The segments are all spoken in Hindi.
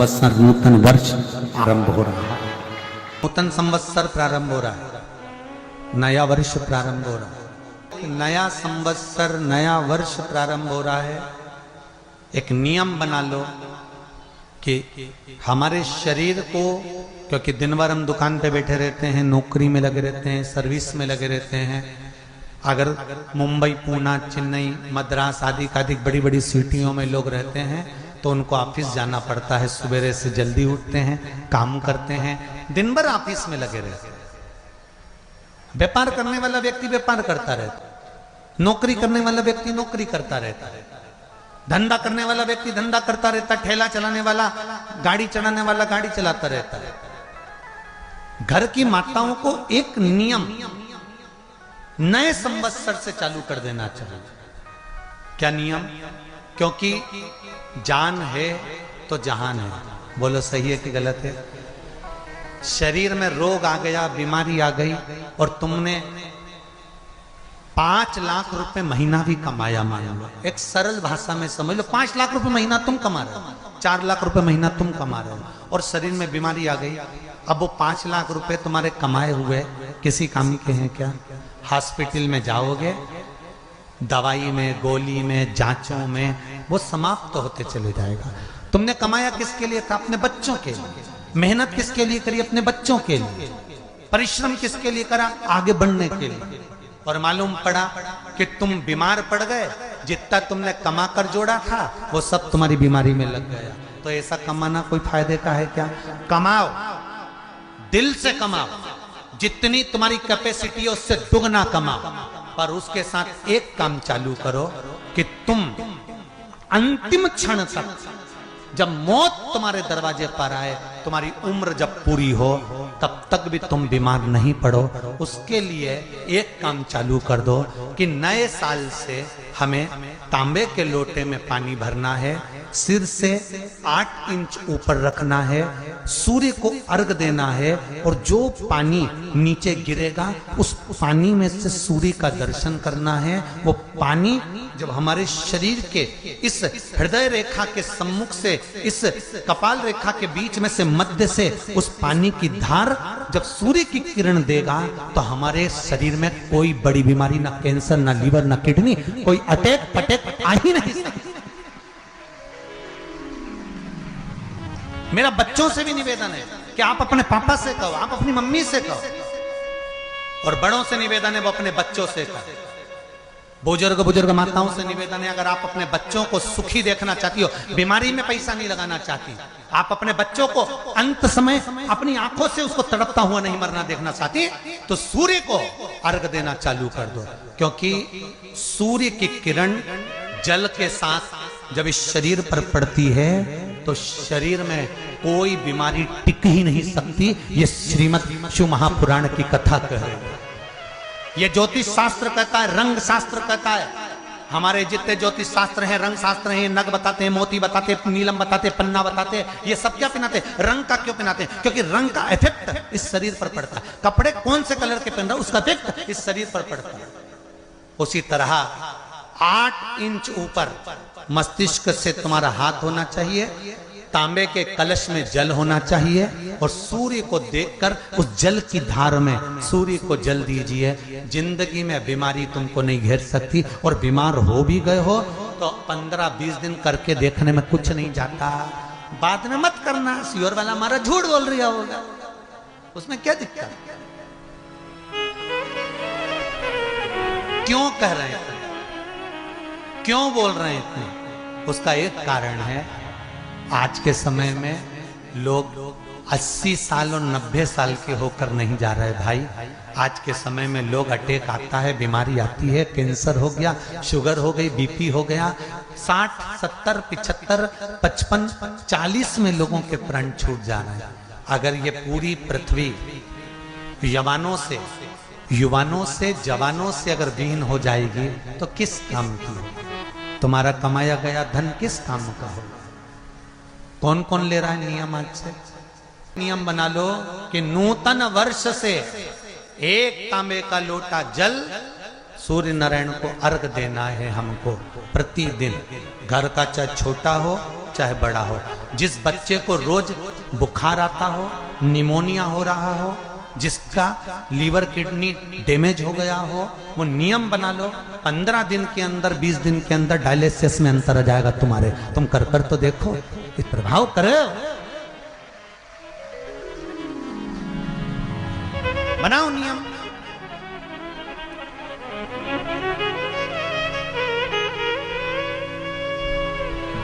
संवत्सर नूतन वर्ष आरंभ हो रहा है। नूतन संवत्सर प्रारंभ हो रहा है, नया वर्ष प्रारंभ हो रहा है। नया संवत्सर नया वर्ष प्रारंभ हो रहा है। एक नियम बना लो कि हमारे शरीर को, क्योंकि दिन भर हम दुकान पे बैठे रहते हैं, नौकरी में लगे रहते हैं, सर्विस में लगे रहते हैं। अगर मुंबई, पूना, चेन्नई, मद्रास आदि कादिक बड़ी बड़ी सिटियों में लोग रहते हैं तो उनको ऑफिस जाना पड़ता है। सवेरे से जल्दी उठते हैं, काम करते हैं, दिन भर ऑफिस में लगे रहते हैं। व्यापार करने वाला व्यक्ति व्यापार करता रहता है, नौकरी करने वाला व्यक्ति नौकरी करता रहता है, धंधा करने वाला व्यक्ति धंधा करता रहता है, ठेला चलाने वाला, गाड़ी चलाने वाला गाड़ी चलाता रहता है। घर की माताओं को एक नियम नए संवत्सर से चालू कर देना चाहिए। क्या नियम? क्योंकि जान है तो जहान है। बोलो सही है कि गलत है? शरीर में रोग आ गया, बीमारी आ गई और तुमने 5 लाख रुपए महीना भी कमाया, मान लो, एक सरल भाषा में समझ लो, 5 लाख रुपए महीना तुम कमा रहे हो, 4 लाख रुपए महीना तुम कमा रहे हो और शरीर में बीमारी आ गई। अब वो 5 लाख रुपए तुम्हारे कमाए हुए किसी काम के हैं क्या? हॉस्पिटल में जाओगे, दवाई में, गोली में, जांचों में वो समाप्त तो होते चले जाएगा। तुमने कमाया किसके लिए था? अपने बच्चों के लिए। मेहनत किसके लिए करी? अपने बच्चों के लिए। परिश्रम किसके लिए करा? आगे बढ़ने के लिए। और मालूम पड़ा कि तुम बीमार पड़ गए, जितना तुमने कमा कर जोड़ा था वो सब तुम्हारी बीमारी में लग गया। तो ऐसा कमाना कोई फायदे का है क्या? कमाओ, दिल से कमाओ, जितनी तुम्हारी कैपेसिटी है उससे दुगना कमाओ, पर उसके साथ एक काम चालू करो कि तुम अंतिम क्षण तक, जब मौत तुम्हारे दरवाजे पर आए, तुम्हारी उम्र जब पूरी हो, तब तक भी तुम बीमार नहीं पड़ो। उसके लिए एक काम चालू कर दो कि नए साल से हमें तांबे के लोटे में पानी भरना है, सिर से 8 इंच ऊपर रखना है, सूर्य को अर्घ देना है और जो पानी नीचे गिरेगा उस पानी में से सूर्य का दर्शन करना है। वो पानी जब हमारे शरीर के इस हृदय रेखा के सम्मुख से, इस कपाल रेखा के बीच में से, मध्य से उस पानी की धार जब सूर्य की किरण देगा तो हमारे शरीर में कोई बड़ी बीमारी, ना कैंसर, ना लीवर, ना किडनी, कोई अटैक पटैक आ ही नहीं सकती। मेरा बच्चों से भी निवेदन है कि आप अपने पापा से कहो, आप अपनी मम्मी से कहो, और बड़ों से निवेदन है वो अपने बच्चों से कहो। बुजुर्ग माताओं से निवेदन है, अगर आप अपने बच्चों को सुखी देखना चाहती हो, बीमारी में पैसा नहीं लगाना चाहती, आप अपने बच्चों को अंत समय अपनी आंखों से उसको तड़पता हुआ नहीं मरना देखना चाहती, तो सूर्य को अर्घ देना चालू कर दो। क्योंकि सूर्य की किरण जल के साथ जब इस शरीर पर पड़ती है तो शरीर में कोई बीमारी टिक ही नहीं सकती। ये श्रीमद् शिव महापुराण की कथा कह रही है। ये ज्योतिष शास्त्र कहता है, रंग शास्त्र कहता है। हमारे जितने ज्योतिष शास्त्र हैं, रंग शास्त्र हैं, नग बताते हैं, मोती बताते हैं, नीलम बताते हैं, पन्ना बताते हैं, ये सब क्या पहनाते हैं? रंग का क्यों पहनाते हैं? क्योंकि रंग का इफेक्ट इस शरीर पर पड़ता है। कपड़े कौन से कलर के पहन रहे हो, उसका इफेक्ट इस शरीर पर पड़ता है। उसी तरह 8 इंच ऊपर मस्तिष्क से तुम्हारा हाथ होना चाहिए, तांबे के कलश में जल होना चाहिए और सूर्य को देखकर उस जल की धार में सूर्य को जल दीजिए। जिंदगी में बीमारी तुमको नहीं घेर सकती, और बीमार हो भी गए हो तो 15-20 दिन करके देखने में कुछ नहीं जाता। बाद में मत करना, सियोर वाला हमारा झूठ बोल रहा होगा, उसमें क्या दिक्कत? क्यों कह रहे हैं, क्यों बोल रहे हैं इतने? उसका एक कारण है, आज के समय में लोग 80 साल और 90 साल के होकर नहीं जा रहे भाई। आज के समय में लोग अटैक आता है, बीमारी आती है, कैंसर हो गया, शुगर हो गई, बीपी हो गया, 60, 70, 75, 55, 40 में लोगों के प्राण छूट जा रहे हैं। अगर ये पूरी पृथ्वी युवानों से जवानों से अगर विहीन हो जाएगी तो किस काम की? तुम्हारा कमाया गया धन किस काम का हो? कौन कौन ले रहा है नियम? आज से नियम बना लो कि नूतन वर्ष से 1 तांबे का लोटा जल सूर्य नारायण को अर्घ देना है हमको प्रतिदिन। घर का चाहे छोटा हो चाहे बड़ा हो, जिस बच्चे को रोज बुखार आता हो, निमोनिया हो रहा हो, जिसका लीवर किडनी डैमेज हो गया हो, वो नियम बना लो 15 दिन के अंदर 20 दिन के अंदर डायलिसिस में अंतर आ जाएगा तुम्हारे। तुम कर तो देखो, इस प्रभाव करो, बनाओ नियम।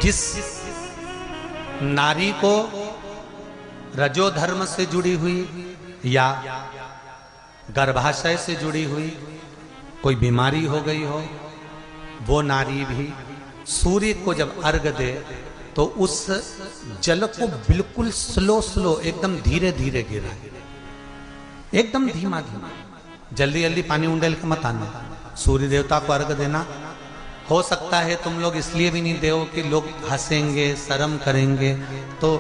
जिस नारी को रजोधर्म से जुड़ी हुई या गर्भाशय से जुड़ी हुई कोई बीमारी हो गई हो, वो नारी भी सूर्य को जब अर्घ दे तो उस जल को बिल्कुल स्लो एकदम धीरे धीरे गिराए, एकदम धीमा धीमा, जल्दी जल्दी पानी उंडेल के मत आना। सूर्य देवता को अर्घ देना, हो सकता है तुम लोग इसलिए भी नहीं दो कि लोग हंसेंगे, शर्म करेंगे। तो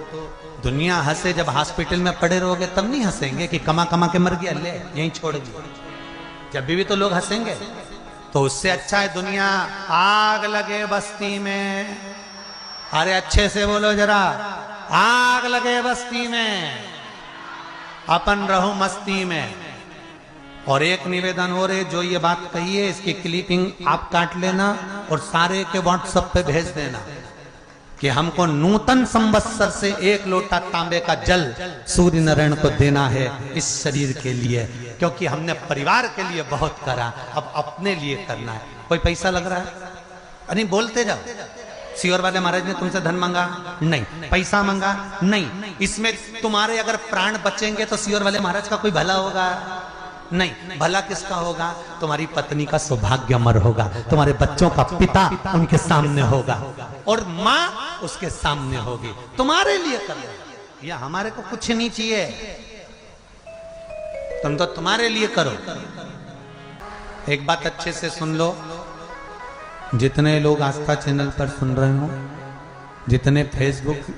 दुनिया हंसे, जब हॉस्पिटल में पड़े रहोगे तब नहीं हंसेंगे कि कमा कमा के मर गया, ले यहीं छोड़ दिया। जब भी तो लोग हंसेंगे। तो उससे अच्छा है दुनिया आग लगे बस्ती में, अरे अच्छे से बोलो जरा, आग लगे बस्ती में, अपन रहो मस्ती में। और एक निवेदन हो रहे, जो ये बात कही है इसकी क्लिपिंग आप काट लेना और सारे के व्हाट्सएप पे भेज देना कि हमको नूतन संवत्सर से 1 लोटा तांबे का जल सूर्य नारायण को देना है इस शरीर के लिए, क्योंकि हमने परिवार के लिए बहुत करा, अब अपने लिए करना है। कोई पैसा लग रहा है? अरे बोलते जाओ। सियोर वाले महाराज ने तुमसे धन मांगा? नहीं। पैसा मांगा? नहीं। इसमें तुम्हारे अगर प्राण बचेंगे तो सियोर वाले महाराज का कोई भला होगा? नहीं। भला किसका होगा? तुम्हारी पत्नी का सौभाग्य अमर होगा, तुम्हारे बच्चों का पिता उनके सामने होगा और माँ उसके सामने होगी। तुम्हारे लिए कर रहे, या हमारे को कुछ नहीं चाहिए, तुम तो तुम्हारे लिए करो। एक बात अच्छे से सुन लो, जितने लोग आस्था चैनल पर सुन रहे हो, जितने फेसबुक